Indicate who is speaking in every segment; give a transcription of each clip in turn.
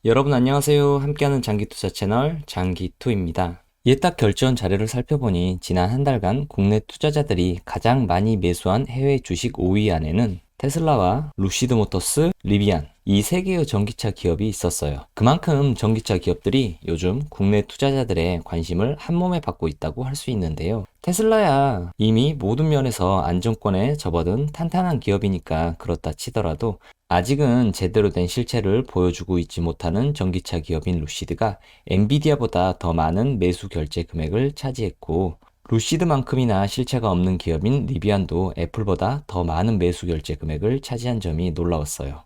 Speaker 1: 여러분 안녕하세요. 함께하는 장기투자 채널 장기투입니다. 예탁 결제원 자료를 살펴보니 지난 한 달간 국내 투자자들이 가장 많이 매수한 해외 주식 5위 안에는 테슬라와 루시드모터스, 리비안 이 세 개의 전기차 기업이 있었어요. 그만큼 전기차 기업들이 요즘 국내 투자자들의 관심을 한몸에 받고 있다고 할 수 있는데요. 테슬라야 이미 모든 면에서 안정권에 접어든 탄탄한 기업이니까 그렇다 치더라도 아직은 제대로 된 실체를 보여주고 있지 못하는 전기차 기업인 루시드가 엔비디아보다 더 많은 매수 결제 금액을 차지했고, 루시드만큼이나 실체가 없는 기업인 리비안도 애플보다 더 많은 매수 결제 금액을 차지한 점이 놀라웠어요.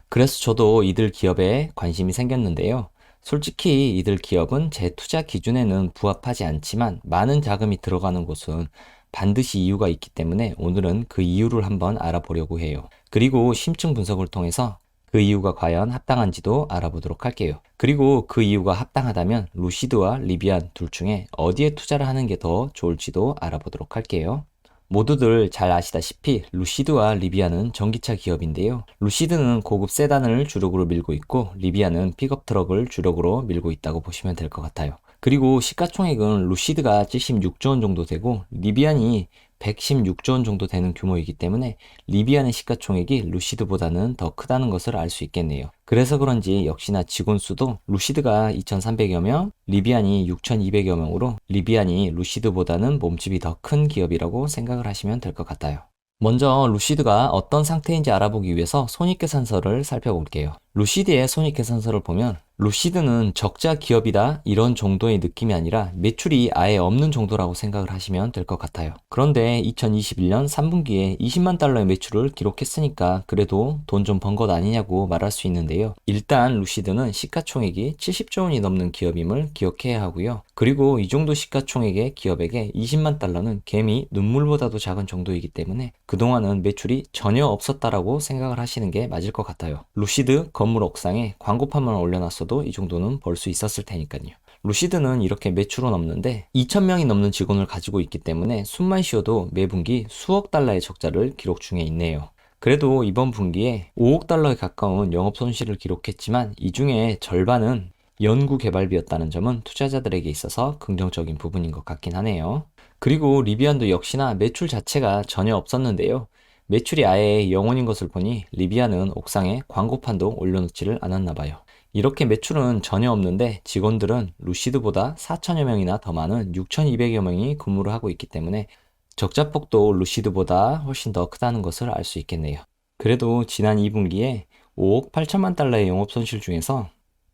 Speaker 1: 그래서 저도 이들 기업에 관심이 생겼는데요. 솔직히 이들 기업은 제 투자 기준에는 부합하지 않지만 많은 자금이 들어가는 곳은 반드시 이유가 있기 때문에 오늘은 그 이유를 한번 알아보려고 해요. 그리고 심층 분석을 통해서 그 이유가 과연 합당한지도 알아보도록 할게요. 그리고 그 이유가 합당하다면 루시드와 리비안 둘 중에 어디에 투자를 하는 게 더 좋을지도 알아보도록 할게요. 모두들 잘 아시다시피 루시드와 리비안은 전기차 기업인데요. 루시드는 고급 세단을 주력으로 밀고 있고 리비안은 픽업 트럭을 주력으로 밀고 있다고 보시면 될 것 같아요. 그리고 시가총액은 루시드가 76조 원 정도 되고 리비안이 116조 원 정도 되는 규모이기 때문에 리비안의 시가총액이 루시드보다는 더 크다는 것을 알 수 있겠네요. 그래서 그런지 역시나 직원 수도 루시드가 2,300여 명, 리비안이 6,200여 명으로 리비안이 루시드보다는 몸집이 더 큰 기업이라고 생각을 하시면 될 것 같아요. 먼저 루시드가 어떤 상태인지 알아보기 위해서 손익계산서를 살펴볼게요. 루시드의 손익계산서를 보면 루시드는 적자 기업이다 이런 정도의 느낌이 아니라 매출이 아예 없는 정도라고 생각을 하시면 될 것 같아요. 그런데 2021년 3분기에 20만 달러의 매출을 기록했으니까 그래도 돈 좀 번 것 아니냐고 말할 수 있는데요. 일단 루시드는 시가총액이 70조 원이 넘는 기업임을 기억해야 하고요. 그리고 이 정도 시가총액의 기업에게 20만 달러는 개미 눈물보다도 작은 정도이기 때문에 그동안은 매출이 전혀 없었다라고 생각을 하시는 게 맞을 것 같아요. 루시드 건물 옥상에 광고판만 올려놨어도 이 정도는 벌 수 있었을 테니까요. 루시드는 이렇게 매출은 없는데 2,000명이 넘는 직원을 가지고 있기 때문에 숨만 쉬어도 매분기 수억 달러의 적자를 기록 중에 있네요. 그래도 이번 분기에 5억 달러에 가까운 영업 손실을 기록했지만 이 중에 절반은 연구 개발비였다는 점은 투자자들에게 있어서 긍정적인 부분인 것 같긴 하네요. 그리고 리비안도 역시나 매출 자체가 전혀 없었는데요. 매출이 아예 0원인 것을 보니 리비안은 옥상에 광고판도 올려놓지를 않았나 봐요. 이렇게 매출은 전혀 없는데 직원들은 루시드보다 4천여 명이나 더 많은 6,200여 명이 근무를 하고 있기 때문에 적자폭도 루시드보다 훨씬 더 크다는 것을 알 수 있겠네요. 그래도 지난 2분기에 5억 8천만 달러의 영업 손실 중에서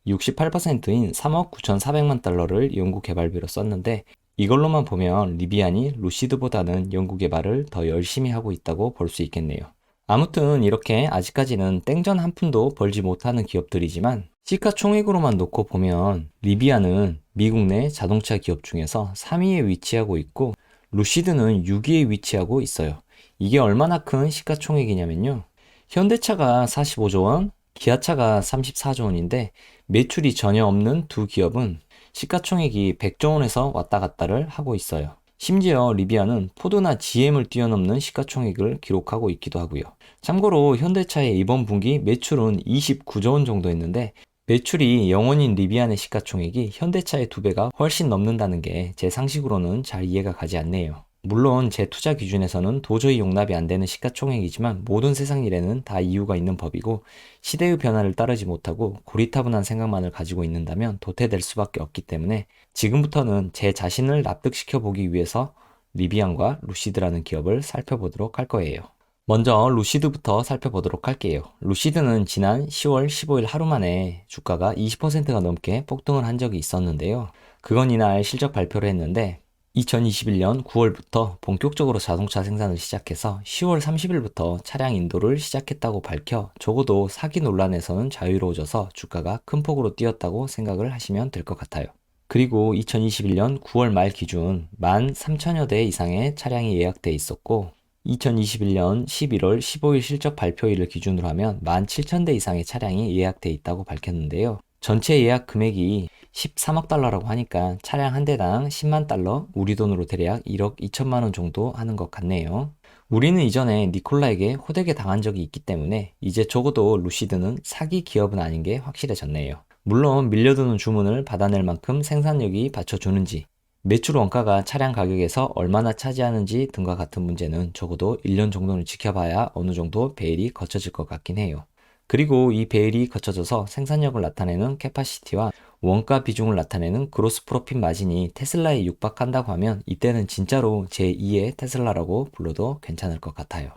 Speaker 1: 68%인 3억 9,400만 달러를 연구 개발비로 썼는데 이걸로만 보면 리비안이 루시드보다는 연구 개발을 더 열심히 하고 있다고 볼 수 있겠네요. 아무튼 이렇게 아직까지는 땡전 한 푼도 벌지 못하는 기업들이지만 시가총액으로만 놓고 보면 리비안은 미국 내 자동차 기업 중에서 3위에 위치하고 있고 루시드는 6위에 위치하고 있어요. 이게 얼마나 큰 시가총액이냐면요. 현대차가 45조 원, 기아차가 34조 원인데 매출이 전혀 없는 두 기업은 시가총액이 100조 원에서 왔다 갔다를 하고 있어요. 심지어 리비안은 포드나 GM을 뛰어넘는 시가총액을 기록하고 있기도 하고요. 참고로 현대차의 이번 분기 매출은 29조 원 정도 했는데 매출이 0원인 리비안의 시가총액이 현대차의 2배가 훨씬 넘는다는 게 제 상식으로는 잘 이해가 가지 않네요. 물론 제 투자 기준에서는 도저히 용납이 안 되는 시가총액이지만 모든 세상 일에는 다 이유가 있는 법이고 시대의 변화를 따르지 못하고 고리타분한 생각만을 가지고 있는다면 도태될 수밖에 없기 때문에 지금부터는 제 자신을 납득시켜 보기 위해서 리비안과 루시드라는 기업을 살펴보도록 할 거예요. 먼저 루시드부터 살펴보도록 할게요. 루시드는 지난 10월 15일 하루 만에 주가가 20%가 넘게 폭등을 한 적이 있었는데요. 그건 이날 실적 발표를 했는데 2021년 9월부터 본격적으로 자동차 생산을 시작해서 10월 30일부터 차량 인도를 시작했다고 밝혀 적어도 사기 논란에서는 자유로워져서 주가가 큰 폭으로 뛰었다고 생각을 하시면 될 것 같아요. 그리고 2021년 9월 말 기준 13,000여 대 이상의 차량이 예약돼 있었고 2021년 11월 15일 실적 발표일을 기준으로 하면 17,000대 이상의 차량이 예약돼 있다고 밝혔는데요. 전체 예약 금액이 13억 달러라고 하니까 차량 한 대당 10만 달러, 우리 돈으로 대략 1억 2천만 원 정도 하는 것 같네요. 우리는 이전에 니콜라에게 호되게 당한 적이 있기 때문에 이제 적어도 루시드는 사기 기업은 아닌 게 확실해졌네요. 물론 밀려드는 주문을 받아낼 만큼 생산력이 받쳐주는지, 매출 원가가 차량 가격에서 얼마나 차지하는지 등과 같은 문제는 적어도 1년 정도는 지켜봐야 어느 정도 배열이 거쳐질 것 같긴 해요. 그리고 이 배열이 거쳐져서 생산력을 나타내는 캐파시티와 원가 비중을 나타내는 그로스 프로핏 마진이 테슬라에 육박한다고 하면 이때는 진짜로 제2의 테슬라라고 불러도 괜찮을 것 같아요.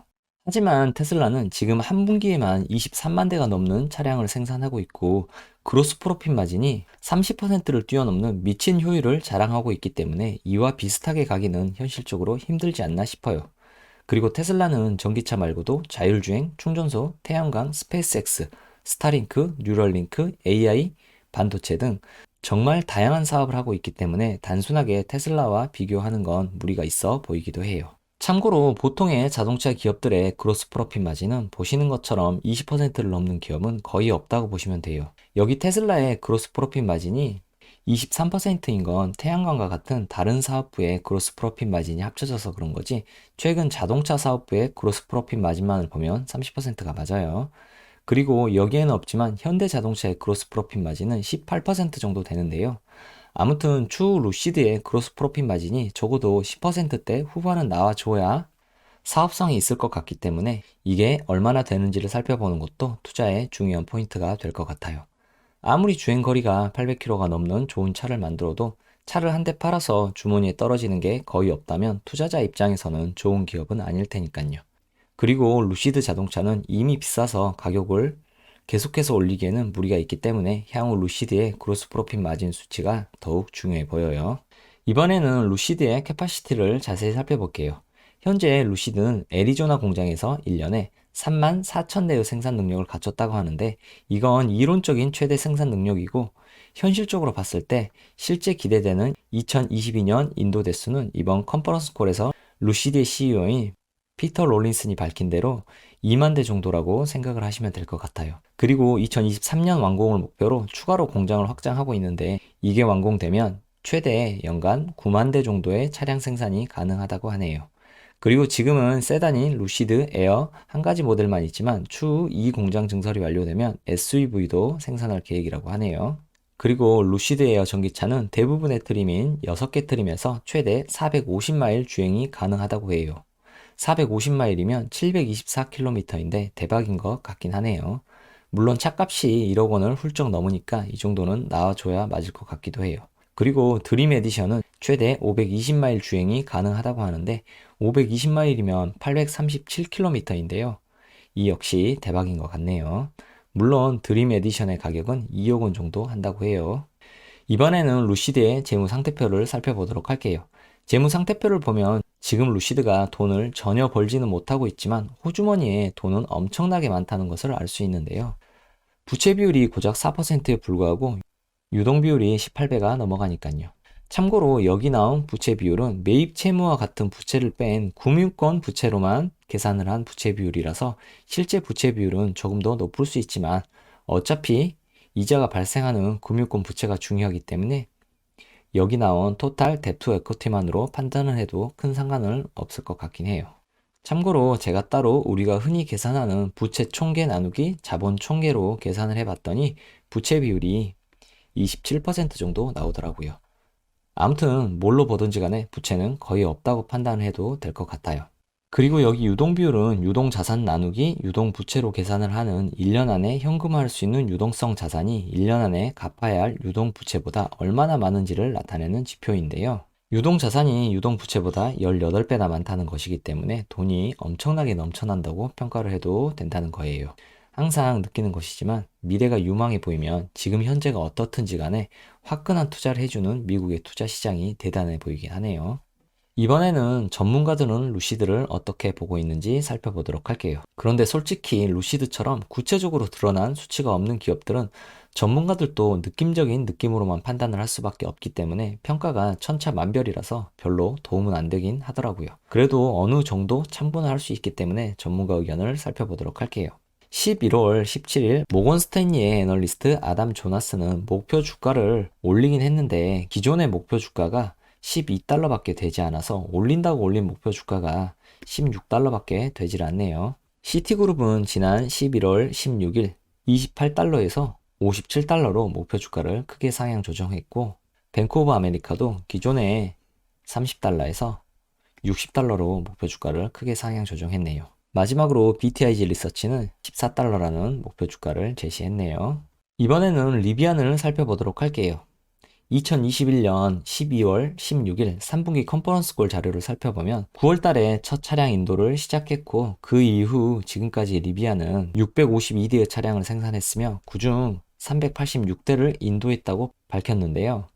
Speaker 1: 하지만 테슬라는 지금 한 분기에만 23만 대가 넘는 차량을 생산하고 있고 그로스 프로핏 마진이 30%를 뛰어넘는 미친 효율을 자랑하고 있기 때문에 이와 비슷하게 가기는 현실적으로 힘들지 않나 싶어요. 그리고 테슬라는 전기차 말고도 자율주행, 충전소, 태양광, 스페이스X, 스타링크, 뉴럴링크, AI, 반도체 등 정말 다양한 사업을 하고 있기 때문에 단순하게 테슬라와 비교하는 건 무리가 있어 보이기도 해요. 참고로 보통의 자동차 기업들의 그로스 프로핏 마진은 보시는 것처럼 20%를 넘는 기업은 거의 없다고 보시면 돼요. 여기 테슬라의 그로스 프로핏 마진이 23%인 건 태양광과 같은 다른 사업부의 그로스 프로핏 마진이 합쳐져서 그런 거지, 최근 자동차 사업부의 그로스 프로핏 마진만을 보면 30%가 맞아요. 그리고 여기에는 없지만 현대자동차의 그로스 프로핏 마진은 18% 정도 되는데요. 아무튼 추후 루시드의 그로스 프로핏 마진이 적어도 10%대 후반은 나와줘야 사업성이 있을 것 같기 때문에 이게 얼마나 되는지를 살펴보는 것도 투자의 중요한 포인트가 될 것 같아요. 아무리 주행거리가 800km가 넘는 좋은 차를 만들어도 차를 한 대 팔아서 주머니에 떨어지는 게 거의 없다면 투자자 입장에서는 좋은 기업은 아닐 테니까요. 그리고 루시드 자동차는 이미 비싸서 가격을 계속해서 올리기에는 무리가 있기 때문에 향후 루시드의 그로스 프로핏 마진 수치가 더욱 중요해 보여요. 이번에는 루시드의 캐파시티를 자세히 살펴볼게요. 현재 루시드는 애리조나 공장에서 1년에 3만 4천 대의 생산 능력을 갖췄다고 하는데 이건 이론적인 최대 생산 능력이고 현실적으로 봤을 때 실제 기대되는 2022년 인도 대수는 이번 컨퍼런스 콜에서 루시드의 CEO인 피터 롤린슨이 밝힌 대로 2만 대 정도라고 생각을 하시면 될 것 같아요. 그리고 2023년 완공을 목표로 추가로 공장을 확장하고 있는데 이게 완공되면 최대 연간 9만 대 정도의 차량 생산이 가능하다고 하네요. 그리고 지금은 세단인 루시드 에어 한 가지 모델만 있지만 추후 이 공장 증설이 완료되면 SUV도 생산할 계획이라고 하네요. 그리고 루시드 에어 전기차는 대부분의 트림인 6개 트림에서 최대 450마일 주행이 가능하다고 해요. 450마일이면 724km인데 대박인 것 같긴 하네요. 물론 차값이 1억 원을 훌쩍 넘으니까 이 정도는 나와줘야 맞을 것 같기도 해요. 그리고 드림 에디션은 최대 520마일 주행이 가능하다고 하는데 520마일이면 837km인데요. 이 역시 대박인 것 같네요. 물론 드림 에디션의 가격은 2억 원 정도 한다고 해요. 이번에는 루시드의 재무 상태표를 살펴보도록 할게요. 재무 상태표를 보면 지금 루시드가 돈을 전혀 벌지는 못하고 있지만 호주머니에 돈은 엄청나게 많다는 것을 알 수 있는데요. 부채 비율이 고작 4%에 불과하고 유동 비율이 18배가 넘어가니까요. 참고로 여기 나온 부채 비율은 매입 채무와 같은 부채를 뺀 금융권 부채로만 계산을 한 부채 비율이라서 실제 부채 비율은 조금 더 높을 수 있지만 어차피 이자가 발생하는 금융권 부채가 중요하기 때문에 여기 나온 토탈 뎁투 에쿼티만으로 판단을 해도 큰 상관은 없을 것 같긴 해요. 참고로 제가 따로 우리가 흔히 계산하는 부채 총계 나누기 자본 총계로 계산을 해봤더니 부채 비율이 27% 정도 나오더라고요. 아무튼 뭘로 보든지 간에 부채는 거의 없다고 판단을 해도 될 것 같아요. 그리고 여기 유동 비율은 유동 자산 나누기 유동 부채로 계산을 하는 1년 안에 현금화할 수 있는 유동성 자산이 1년 안에 갚아야 할 유동 부채보다 얼마나 많은지를 나타내는 지표인데요. 유동 자산이 유동 부채보다 18배나 많다는 것이기 때문에 돈이 엄청나게 넘쳐난다고 평가를 해도 된다는 거예요. 항상 느끼는 것이지만 미래가 유망해 보이면 지금 현재가 어떻든지 간에 화끈한 투자를 해주는 미국의 투자 시장이 대단해 보이긴 하네요. 이번에는 전문가들은 루시드를 어떻게 보고 있는지 살펴보도록 할게요. 그런데 솔직히 루시드처럼 구체적으로 드러난 수치가 없는 기업들은 전문가들도 느낌적인 느낌으로만 판단을 할 수밖에 없기 때문에 평가가 천차만별이라서 별로 도움은 안 되긴 하더라고요. 그래도 어느 정도 참고는 할 수 있기 때문에 전문가 의견을 살펴보도록 할게요. 11월 17일 모건 스탠리의 애널리스트 아담 조나스는 목표 주가를 올리긴 했는데 기존의 목표 주가가 12달러밖에 되지 않아서 올린다고 올린 목표 주가가 16달러밖에 되질 않네요. 시티그룹은 지난 11월 16일 28달러에서 57달러로 목표 주가를 크게 상향 조정했고, 뱅크 오브 아메리카도 기존에 30달러에서 60달러로 목표 주가를 크게 상향 조정했네요. 마지막으로 BTIG 리서치는 14달러라는 목표 주가를 제시했네요. 이번에는 리비안을 살펴보도록 할게요. 2021년 12월 16일 3분기 컨퍼런스 콜 자료를 살펴보면 9월 달에 첫 차량 인도를 시작했고, 그 이후 지금까지 리비안은 652대의 차량을 생산했으며 그중 386대를 인도했다고 밝혔는데요.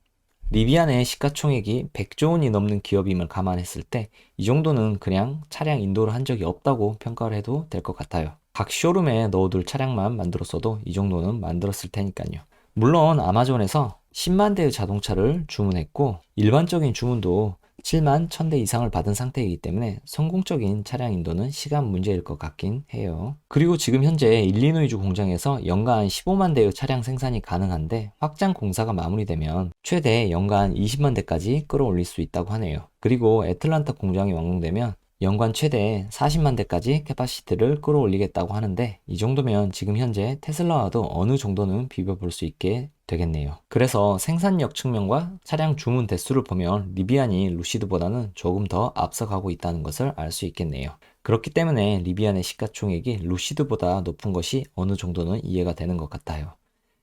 Speaker 1: 리비안의 시가총액이 100조 원이 넘는 기업임을 감안했을 때 이 정도는 그냥 차량 인도를 한 적이 없다고 평가를 해도 될 것 같아요. 각 쇼룸에 넣어둘 차량만 만들었어도 이 정도는 만들었을 테니까요. 물론 아마존에서 10만 대의 자동차를 주문했고, 일반적인 주문도 7만 1000대 이상을 받은 상태이기 때문에 성공적인 차량 인도는 시간 문제일 것 같긴 해요. 그리고 지금 현재 일리노이주 공장에서 연간 15만 대의 차량 생산이 가능한데, 확장 공사가 마무리되면 최대 연간 20만 대까지 끌어올릴 수 있다고 하네요. 그리고 애틀란타 공장이 완공되면 연간 최대 40만 대까지 캐파시티를 끌어올리겠다고 하는데, 이 정도면 지금 현재 테슬라와도 어느 정도는 비벼볼 수 있게 되겠네요. 그래서 생산력 측면과 차량 주문 대수를 보면 리비안이 루시드보다는 조금 더 앞서가고 있다는 것을 알 수 있겠네요. 그렇기 때문에 리비안의 시가총액이 루시드보다 높은 것이 어느 정도는 이해가 되는 것 같아요.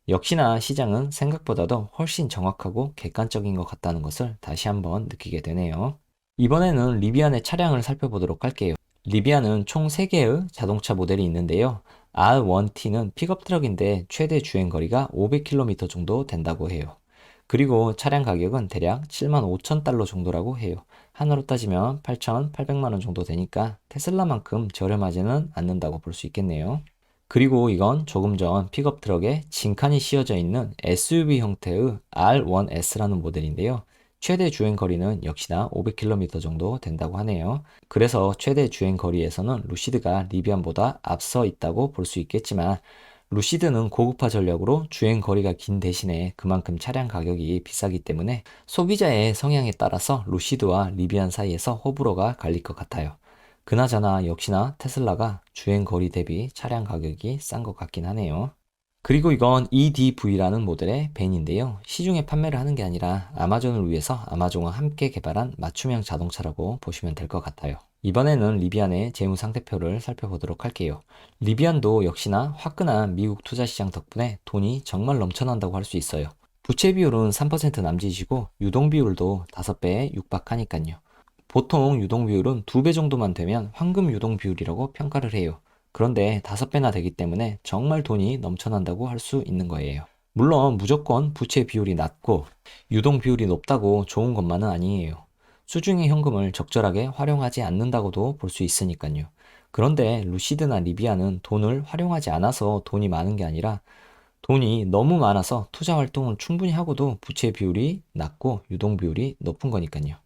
Speaker 1: 역시나 시장은 생각보다도 훨씬 정확하고 객관적인 것 같다는 것을 다시 한번 느끼게 되네요. 이번에는 리비안의 차량을 살펴보도록 할게요. 리비안은 총 3개의 자동차 모델이 있는데요. R1T는 픽업 트럭인데 최대 주행거리가 500km 정도 된다고 해요. 그리고 차량 가격은 대략 75,000달러 정도라고 해요. 하나로 따지면 8,800만 원 정도 되니까 테슬라만큼 저렴하지는 않는다고 볼 수 있겠네요. 그리고 이건 조금 전 픽업 트럭에 진칸이 씌워져 있는 SUV 형태의 R1S라는 모델인데요. 최대 주행 거리는 역시나 500km 정도 된다고 하네요. 그래서 최대 주행 거리에서는 루시드가 리비안보다 앞서 있다고 볼 수 있겠지만, 루시드는 고급화 전략으로 주행 거리가 긴 대신에 그만큼 차량 가격이 비싸기 때문에 소비자의 성향에 따라서 루시드와 리비안 사이에서 호불호가 갈릴 것 같아요. 그나저나 역시나 테슬라가 주행 거리 대비 차량 가격이 싼 것 같긴 하네요. 그리고 이건 EDV라는 모델의 벤인데요. 시중에 판매를 하는 게 아니라 아마존을 위해서 아마존과 함께 개발한 맞춤형 자동차라고 보시면 될 것 같아요. 이번에는 리비안의 재무 상태표를 살펴보도록 할게요. 리비안도 역시나 화끈한 미국 투자 시장 덕분에 돈이 정말 넘쳐난다고 할 수 있어요. 부채 비율은 3% 남짓이고 유동 비율도 5배에 육박하니까요. 보통 유동 비율은 2배 정도만 되면 황금 유동 비율이라고 평가를 해요. 그런데 5배나 되기 때문에 정말 돈이 넘쳐난다고 할 수 있는 거예요. 물론 무조건 부채 비율이 낮고 유동 비율이 높다고 좋은 것만은 아니에요. 수중의 현금을 적절하게 활용하지 않는다고도 볼 수 있으니까요. 그런데 루시드나 리비아는 돈을 활용하지 않아서 돈이 많은 게 아니라 돈이 너무 많아서 투자 활동을 충분히 하고도 부채 비율이 낮고 유동 비율이 높은 거니까요.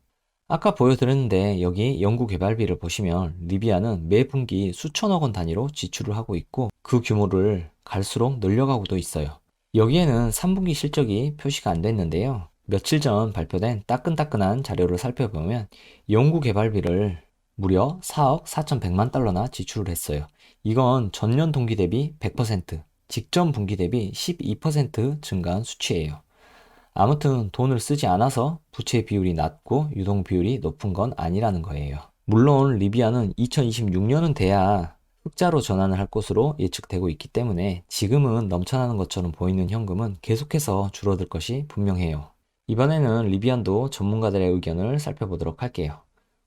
Speaker 1: 아까 보여드렸는데 여기 연구개발비를 보시면 리비아는 매 분기 수천억 원 단위로 지출을 하고 있고, 그 규모를 갈수록 늘려가고도 있어요. 여기에는 3분기 실적이 표시가 안 됐는데요. 며칠 전 발표된 따끈따끈한 자료를 살펴보면 연구개발비를 무려 4억 4,100만 달러나 지출을 했어요. 이건 전년 동기 대비 100%, 직전 분기 대비 12% 증가한 수치예요. 아무튼 돈을 쓰지 않아서 부채 비율이 낮고 유동 비율이 높은 건 아니라는 거예요. 물론 리비아는 2026년은 돼야 흑자로 전환을 할 것으로 예측되고 있기 때문에 지금은 넘쳐나는 것처럼 보이는 현금은 계속해서 줄어들 것이 분명해요. 이번에는 리비안도 전문가들의 의견을 살펴보도록 할게요.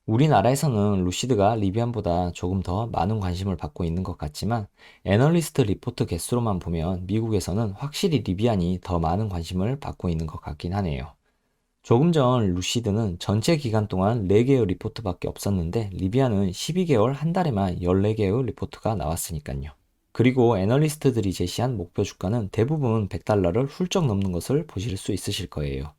Speaker 1: 우리나라에서는 루시드가 리비안보다 조금 더 많은 관심을 받고 있는 것 같지만, 애널리스트 리포트 개수로만 보면 미국에서는 확실히 리비안이 더 많은 관심을 받고 있는 것 같긴 하네요. 조금 전 루시드는 전체 기간 동안 4개의 리포트밖에 없었는데, 리비안은 12개월 한 달에만 14개의 리포트가 나왔으니까요. 그리고 애널리스트들이 제시한 목표 주가는 대부분 100달러를 훌쩍 넘는 것을 보실 수 있으실 거예요.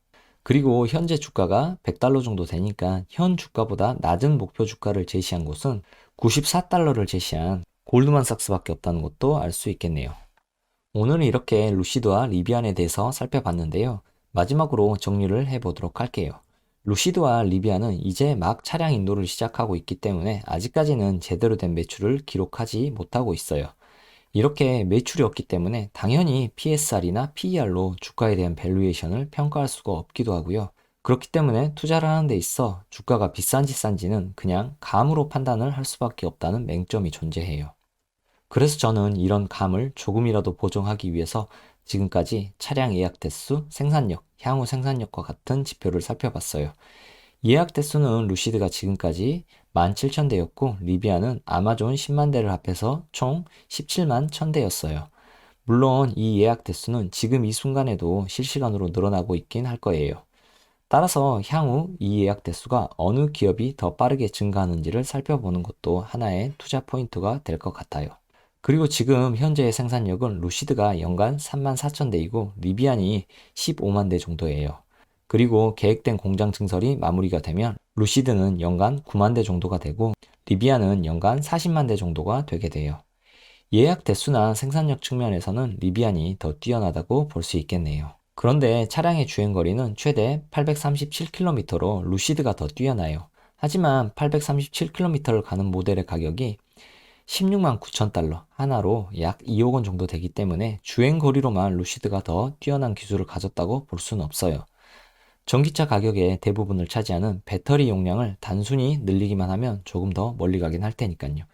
Speaker 1: 그리고 현재 주가가 100달러 정도 되니까 현 주가보다 낮은 목표 주가를 제시한 곳은 94달러를 제시한 골드만삭스밖에 없다는 것도 알 수 있겠네요. 오늘은 이렇게 루시드와 리비안에 대해서 살펴봤는데요. 마지막으로 정리를 해보도록 할게요. 루시드와 리비안은 이제 막 차량 인도를 시작하고 있기 때문에 아직까지는 제대로 된 매출을 기록하지 못하고 있어요. 이렇게 매출이 없기 때문에 당연히 PSR이나 PER로 주가에 대한 밸류에이션을 평가할 수가 없기도 하고요. 그렇기 때문에 투자를 하는 데 있어 주가가 비싼지 싼지는 그냥 감으로 판단을 할 수밖에 없다는 맹점이 존재해요. 그래서 저는 이런 감을 조금이라도 보정하기 위해서 지금까지 차량 예약 대수, 생산력, 향후 생산력과 같은 지표를 살펴봤어요. 예약 대수는 루시드가 지금까지 17,000대였고 리비아는 아마존 10만 대를 합해서 총 17만 1,000대였어요. 물론 이 예약 대수는 지금 이 순간에도 실시간으로 늘어나고 있긴 할 거예요. 따라서 향후 이 예약 대수가 어느 기업이 더 빠르게 증가하는지를 살펴보는 것도 하나의 투자 포인트가 될 것 같아요. 그리고 지금 현재의 생산력은 루시드가 연간 34,000대이고 리비안이 15만 대 정도예요. 그리고 계획된 공장 증설이 마무리가 되면 루시드는 연간 9만 대 정도가 되고 리비안은 연간 40만 대 정도가 되게 돼요. 예약 대수나 생산력 측면에서는 리비안이 더 뛰어나다고 볼 수 있겠네요. 그런데 차량의 주행거리는 최대 837km로 루시드가 더 뛰어나요. 하지만 837km를 가는 모델의 가격이 16만 9천 달러 하나로 약 2억 원 정도 되기 때문에 주행거리로만 루시드가 더 뛰어난 기술을 가졌다고 볼 수는 없어요. 전기차 가격의 대부분을 차지하는 배터리 용량을 단순히 늘리기만 하면 조금 더 멀리 가긴 할 테니까요.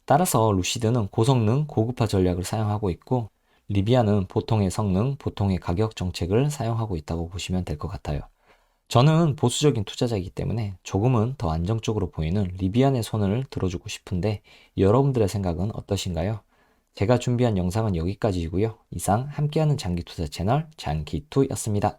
Speaker 1: 따라서 루시드는 고성능, 고급화 전략을 사용하고 있고 리비아는 보통의 성능, 보통의 가격 정책을 사용하고 있다고 보시면 될 것 같아요. 저는 보수적인 투자자이기 때문에 조금은 더 안정적으로 보이는 리비안의 손을 들어주고 싶은데 여러분들의 생각은 어떠신가요? 제가 준비한 영상은 여기까지이고요. 이상 함께하는 장기투자 채널 장기투였습니다.